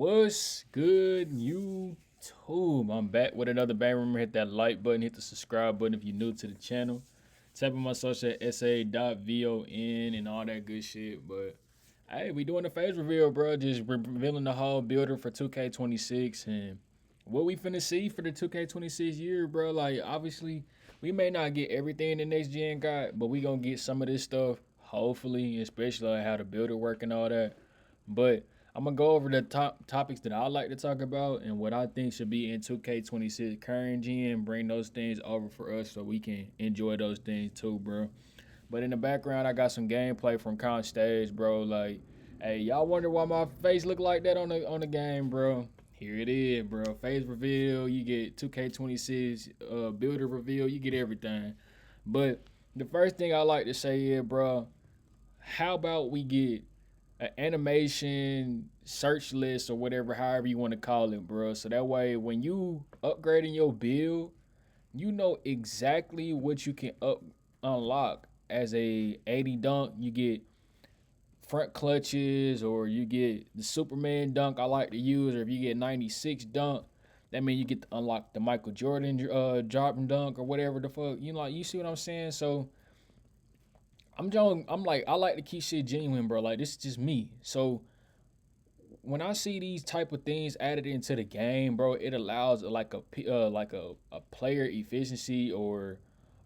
What's good, YouTube? I'm back with another bang. Remember, hit that like button, hit the subscribe button if you're new to the channel. Tap on my social at sa.von and all that good shit. But hey, we doing the phase reveal, bro. Just revealing the whole builder for 2K26 and what we finna see for the 2K26 year, bro. Like, obviously, we may not get everything the next gen got, but we gonna get some of this stuff, hopefully, especially like how the builder work and all that. But I'm gonna go over the top topics that I like to talk about and what I think should be in 2K26 current gen. Bring those things over for us so we can enjoy those things too, bro. But in the background, I got some gameplay from Count Stage, bro. Like, hey, y'all wonder why my face look like that on the game, bro? Here it is, bro. Phase reveal, you get 2K26 builder reveal, you get everything. But the first thing I like to say is, bro, how about we get an animation search list or whatever, however you want to call it, bro. So that way, when you upgrading your build, you know exactly what you can unlock. As a 80 dunk, you get front clutches, or you get the Superman dunk I like to use, or if you get 96 dunk, that means you get to unlock the Michael Jordan dropping dunk or whatever the fuck. You know, like, you see what I'm saying? So I'm like, I like to keep shit genuine, bro. Like, this is just me. So when I see these type of things added into the game, bro, it allows like a player efficiency or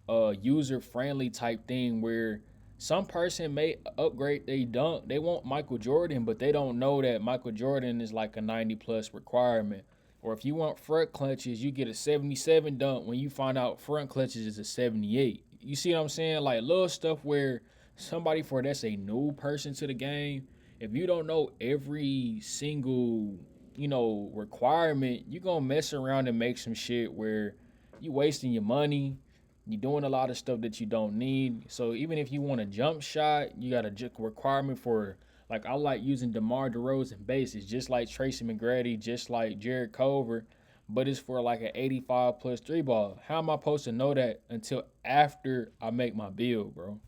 a user friendly type thing where some person may upgrade they dunk. They want Michael Jordan, but they don't know that Michael Jordan is like a 90 plus requirement. Or if you want front clutches, you get a 77 dunk when you find out front clutches is a 78. You see what I'm saying? Like little stuff where somebody for that's a new person to the game, if you don't know every single, requirement, you gonna mess around and make some shit where you wasting your money, you doing a lot of stuff that you don't need. So even if you want a jump shot, you got a requirement for, like, I like using DeMar DeRozan bases, just like Tracy McGrady, just like Jared Culver, but it's for like an 85 plus three ball. How am I supposed to know that until after I make my build, bro?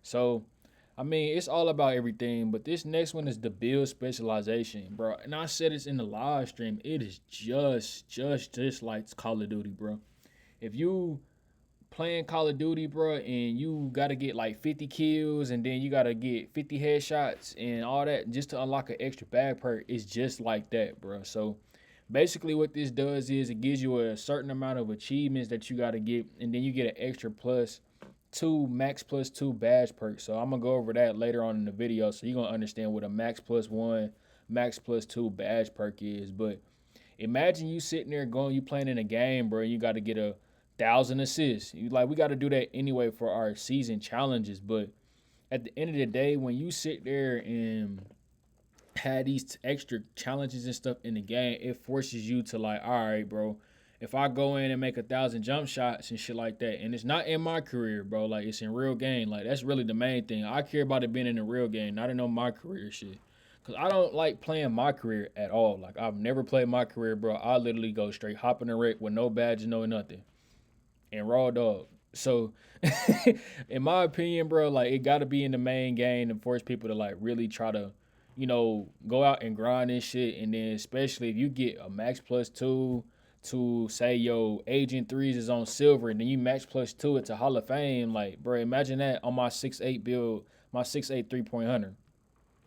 So, I mean, it's all about everything, but this next one is the build specialization, bro. And I said it's in the live stream. It is just like Call of Duty, bro. If you playing Call of Duty, bro, and you gotta get like 50 kills and then you gotta get 50 headshots and all that just to unlock an extra bag perk, it's just like that, bro. So basically what this does is it gives you a certain amount of achievements that you gotta get, and then you get an extra plus two max plus two badge perks. So I'm gonna go over that later on in the video, so you're gonna understand what a max plus one, max plus two badge perk is. But imagine you sitting there going, you playing in a game, bro. You got to get 1,000 assists. You like, we got to do that anyway for our season challenges. But at the end of the day, when you sit there and had these extra challenges and stuff in the game, it forces you to, like, all right, bro. If I go in and make 1,000 jump shots and shit like that, and it's not in my career, bro, like it's in real game, like that's really the main thing. I care about it being in the real game, not in no my career shit. Cause I don't like playing my career at all. Like I've never played my career, bro. I literally go straight hop in the wreck with no badge, no nothing, and raw dog. So, in my opinion, bro, like it got to be in the main game and force people to like really try to, go out and grind this shit. And then especially if you get a max plus two to say yo Agent Threes is on silver, and then you max plus two it to Hall of Fame. Like, bro, imagine that on my 6'8" build, my 6'8" 3-point hunter.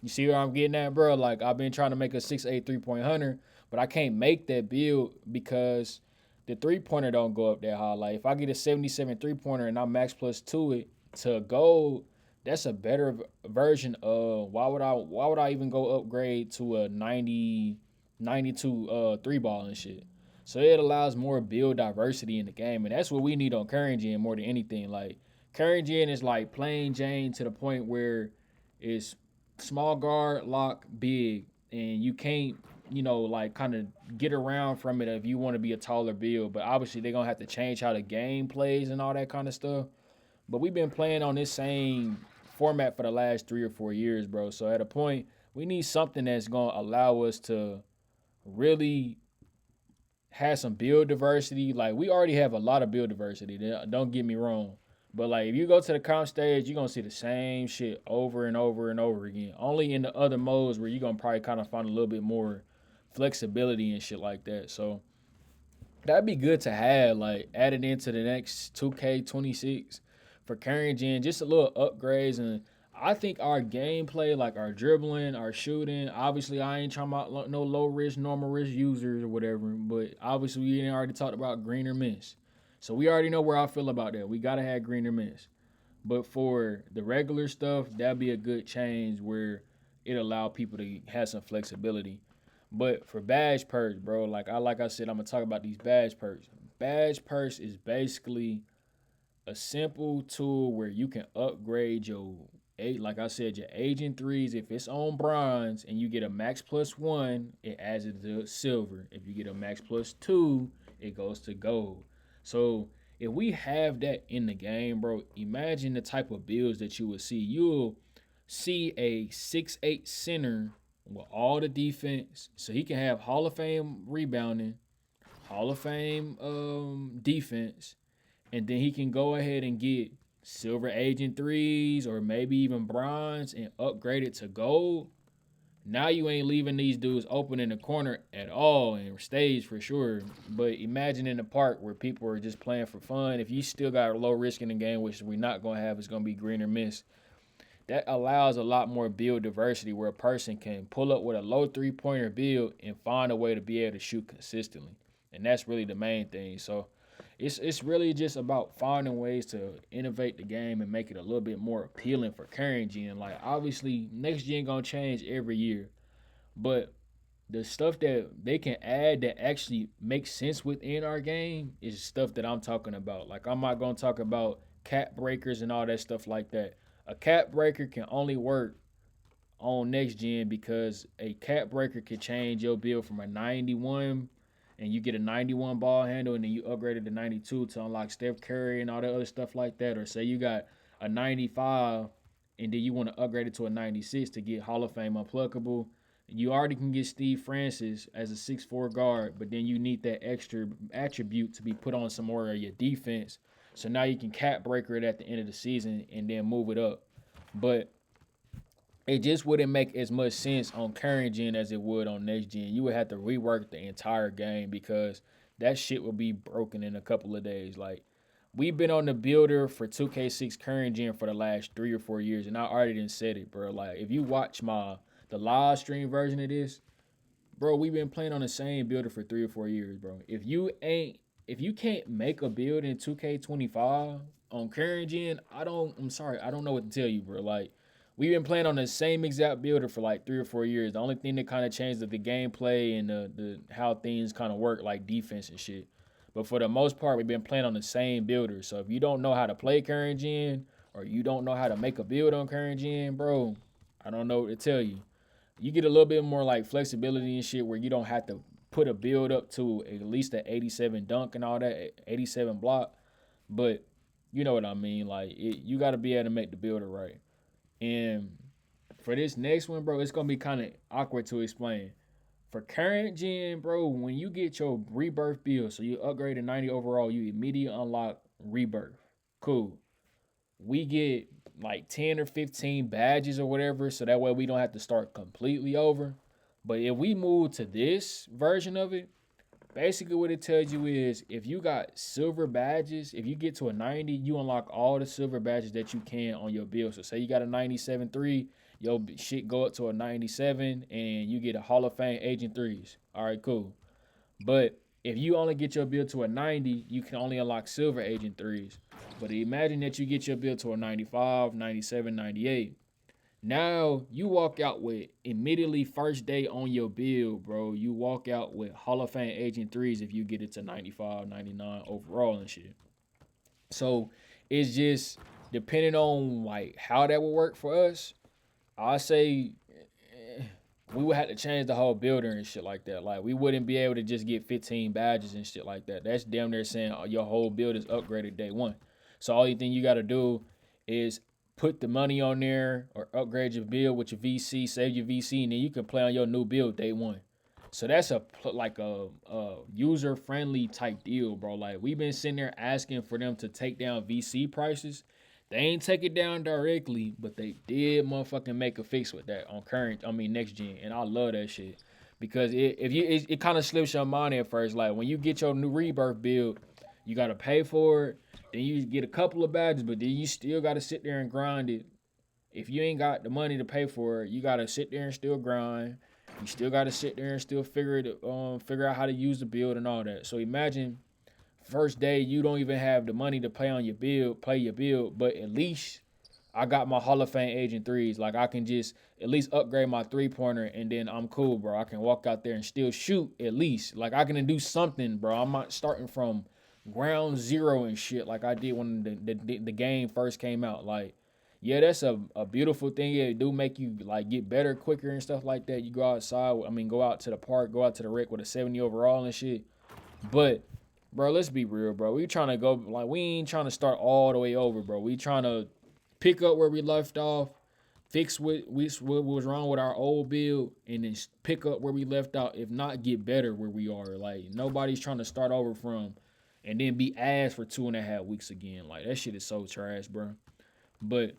You see where I'm getting at, bro? Like I've been trying to make a 6'8" 3-point hunter, but I can't make that build because the 3-pointer don't go up that high. Like if I get a 77 3-pointer and I max plus two it to gold, that's a better version of why would I even go upgrade to a 92 three ball and shit. So it allows more build diversity in the game, and that's what we need on current gen more than anything. Like current gen is like plain Jane to the point where it's small guard, lock, big, and you can't, like kind of get around from it if you want to be a taller build. But obviously they're gonna have to change how the game plays and all that kind of stuff. But we've been playing on this same format for the last 3 or 4 years, bro. So at a point, we need something that's gonna allow us to really have some build diversity. Like we already have a lot of build diversity. Don't get me wrong. But like if you go to the comp stage, you're gonna see the same shit over and over and over again. Only in the other modes where you're gonna probably kind of find a little bit more flexibility and shit like that. So that'd be good to have like added into the next 2K26 for current gen, just a little upgrades. And I think our gameplay, like our dribbling, our shooting, obviously I ain't talking about no low risk, normal risk users or whatever, but obviously we already talked about green or miss. So we already know where I feel about that. We gotta have green or miss. But for the regular stuff, that'd be a good change where it allow people to have some flexibility. But for badge perks, bro, like I said, I'm gonna talk about these badge perks. Badge perks is basically a simple tool where you can upgrade your eight, like I said, your agent threes. If it's on bronze and you get a max plus one, it adds it to silver. If you get a max plus two, it goes to gold. So if we have that in the game, bro, imagine the type of builds that you would see. You'll see a 6'8" center with all the defense. So he can have Hall of Fame rebounding, Hall of Fame defense, and then he can go ahead and get silver agent threes or maybe even bronze and upgrade it to gold. Now you ain't leaving these dudes open in the corner at all, and stage for sure. But imagine in the park where people are just playing for fun. If you still got a low risk in the game, which we're not gonna have, it's gonna be green or miss. That allows a lot more build diversity where a person can pull up with a low 3 pointer build and find a way to be able to shoot consistently. And that's really the main thing. So it's really just about finding ways to innovate the game and make it a little bit more appealing for current gen. Like obviously next gen gonna change every year, but the stuff that they can add that actually makes sense within our game is stuff that I'm talking about. Like I'm not gonna talk about cap breakers and all that stuff like that. A cap breaker can only work on next gen because a cap breaker could change your build from a 91 and you get a 91 ball handle and then you upgrade it to 92 to unlock Steph Curry and all that other stuff like that. Or say you got a 95 and then you want to upgrade it to a 96 to get Hall of Fame unpluckable. You already can get Steve Francis as a 6'4" guard, but then you need that extra attribute to be put on some more of your defense. So now you can cap breaker it at the end of the season and then move it up. But it just wouldn't make as much sense on current gen as it would on next gen. You would have to rework the entire game because that shit would be broken in a couple of days. Like we've been on the builder for 2K6 current gen for the last 3 or 4 years, and I already didn't said it, bro. Like if you watch the live stream version of this, bro, we've been playing on the same builder for 3 or 4 years, bro. If you can't make a build in 2K25 on current gen, I'm sorry, I don't know what to tell you, bro. Like we've been playing on the same exact builder for like 3 or 4 years. The only thing that kind of changed is the gameplay and the how things kind of work, like defense and shit. But for the most part, we've been playing on the same builder. So if you don't know how to play current gen or you don't know how to make a build on current gen, bro, I don't know what to tell you. You get a little bit more like flexibility and shit where you don't have to put a build up to at least an 87 dunk and all that, 87 block. But you know what I mean. Like you got to be able to make the builder right. And for this next one, bro, it's gonna be kind of awkward to explain. For current gen, bro, when you get your rebirth build, so you upgrade to 90 overall, you immediately unlock rebirth. Cool. We get like 10 or 15 badges or whatever, so that way we don't have to start completely over. But if we move to this version of it, basically what it tells you is if you got silver badges, if you get to a 90, you unlock all the silver badges that you can on your build. So say you got a 97.3, your shit go up to a 97 and you get a Hall of Fame Agent 3s. All right, cool. But if you only get your build to a 90, you can only unlock silver agent threes. But imagine that you get your build to a 95, 97, 98. Now you walk out with immediately first day on your build, bro. You walk out with Hall of Fame agent threes if you get it to 95, 99 overall and shit. So it's just depending on like how that will work for us. I say we would have to change the whole builder and shit like that. Like we wouldn't be able to just get 15 badges and shit like that. That's damn near saying your whole build is upgraded day one. So all you thing you got to do is put the money on there or upgrade your build with your VC, save your VC, and then you can play on your new build day one. So that's a user friendly type deal, bro. Like we've been sitting there asking for them to take down VC prices. They ain't take it down directly, but they did motherfucking make a fix with that on next gen, and I love that shit because it kind of slips your mind at first. Like when you get your new rebirth build, you gotta pay for it. Then you get a couple of badges, but then you still gotta sit there and grind it. If you ain't got the money to pay for it, you gotta sit there and still grind. You still gotta sit there and still figure out how to use the build and all that. So imagine first day you don't even have the money to play your build, but at least I got my Hall of Fame Agent threes. Like I can just at least upgrade my 3 pointer and then I'm cool, bro. I can walk out there and still shoot at least. Like I can do something, bro. I'm not starting from ground zero and shit like I did when the game first came out. Like, yeah, that's a beautiful thing. Yeah, it do make you like get better quicker and stuff like that. You go outside, I mean, go out to the park, go out to the rec with a 70 overall and shit. But bro, let's be real, bro. We trying to go like we ain't trying to start all the way over, bro. We trying to pick up where we left off, fix what was wrong with our old build, and then pick up where we left out. If not, get better where we are. Like nobody's trying to start over from, and then be ass for 2.5 weeks again. Like that shit is so trash, bro. But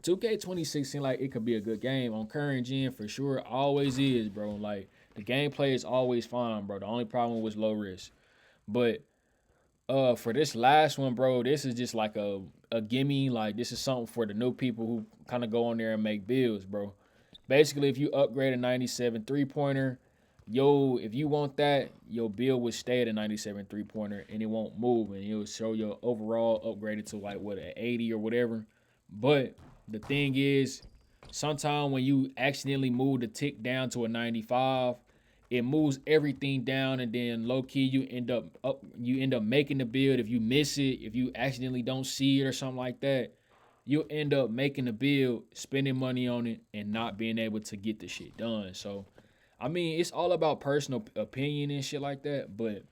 2K26 seems like it could be a good game on current gen for sure. Always is, bro. Like the gameplay is always fine, bro. The only problem was low risk. But for this last one, bro, this is just like a gimme. Like this is something for the new people who kind of go on there and make builds, bro. Basically, if you upgrade a 97 3 pointer, if you want that, your build would stay at a 97 3 pointer and it won't move, and it'll show your overall upgraded to like what, an 80 or whatever. But the thing is, sometimes when you accidentally move the tick down to a 95, it moves everything down, and then low key you end up making the build. If you miss it, if you accidentally don't see it or something like that, you'll end up making the build, spending money on it, and not being able to get the shit done. So I mean, it's all about personal opinion and shit like that. But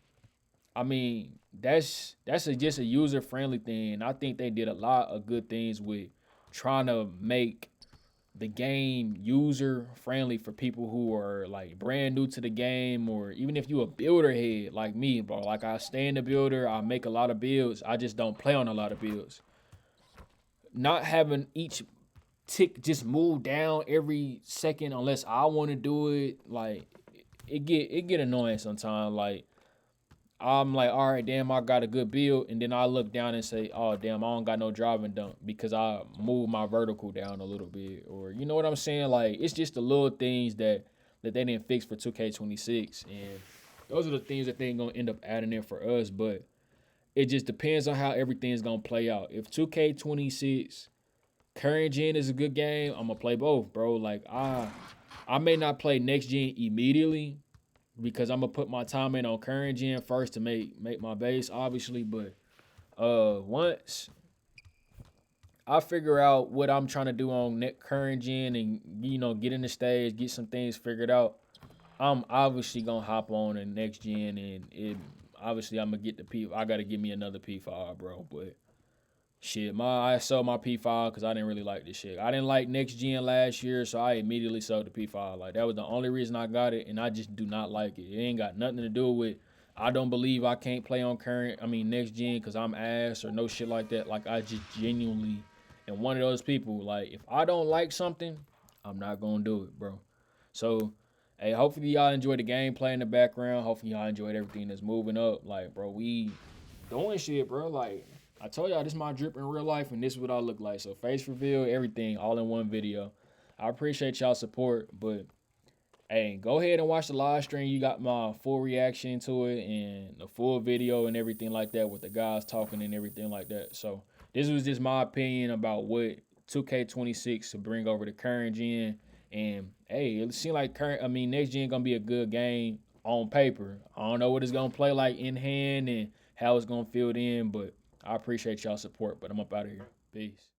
I mean, just a user friendly thing. I think they did a lot of good things with trying to make the game user friendly for people who are like brand new to the game, or even if you a builder head like me, bro. Like I stay in the builder, I make a lot of builds. I just don't play on a lot of builds. Not having each tick just move down every second unless I want to do it, like it get annoying sometimes. Like I'm like, all right, damn, I got a good build, and then I look down and say, oh damn, I don't got no driving dump because I moved my vertical down a little bit, or you know what I'm saying? Like it's just the little things that they didn't fix for 2K26, and those are the things that they ain't gonna end up adding in for us. But it just depends on how everything's gonna play out. If 2K26 current gen is a good game, I'm gonna play both, bro. Like I may not play next gen immediately because I'm gonna put my time in on current gen first to make my base, obviously. But once I figure out what I'm trying to do on current gen and get in the stage, get some things figured out, I'm obviously gonna hop on the next gen, and obviously I'm gonna get the P. I gotta give me another P5, bro. But shit, I sold my P5 because I didn't really like this shit. I didn't like next gen last year, so I immediately sold the P5. Like that was the only reason I got it, and I just do not like it. It ain't got nothing to do with I don't believe I can't play on next gen because I'm ass or no shit like that. Like I just genuinely am one of those people. Like if I don't like something, I'm not gonna do it, bro. So hey, hopefully y'all enjoyed the gameplay in the background. Hopefully y'all enjoyed everything that's moving up. Like, bro, we doing shit, bro. Like I told y'all, this is my drip in real life, and this is what I look like. So face reveal, everything, all in one video. I appreciate y'all support, but hey, go ahead and watch the live stream. You got my full reaction to it and the full video and everything like that with the guys talking and everything like that. So this was just my opinion about what 2K26 to bring over the current gen. And hey, it seems like next gen gonna be a good game on paper. I don't know what it's gonna play like in hand and how it's gonna feel in, but I appreciate y'all support. But I'm up out of here. Peace.